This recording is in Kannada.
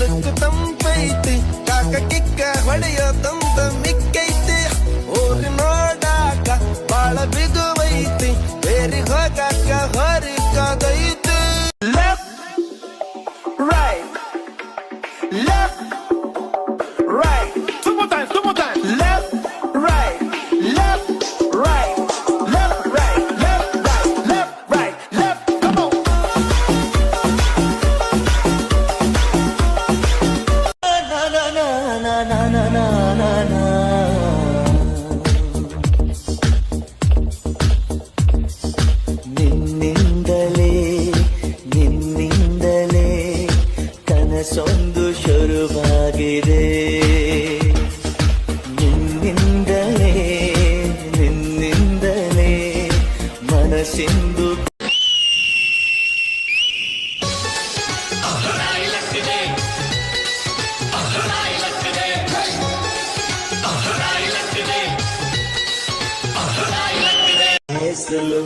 ನಾಲ್ಕು ತಂಪೈತಿ ಕಾಕ ಕಿಕ್ಕ ಹೊಡೆಯೋ ತಂದ ಮಿಕ್ಕೈತಿ ಊರಿ ನೋಡಾಕ ಬಾಳ ಬಿಗುವೈತಿ ಬೇರಿ ಹೋಗಾಕ ಹೊರಿಕಾಗೈತಿ left right left right two more times left right left right left right left right left right left come on na na na na na na na na ನಿನ್ನಿಂದಲೇ ಕನಸೊಂದು ಶುರುವಾಗಿದೆ ನಿನ್ನಿಂದಲೇ ಮನಸ್ಸಿಂದು ಹೆಸಲು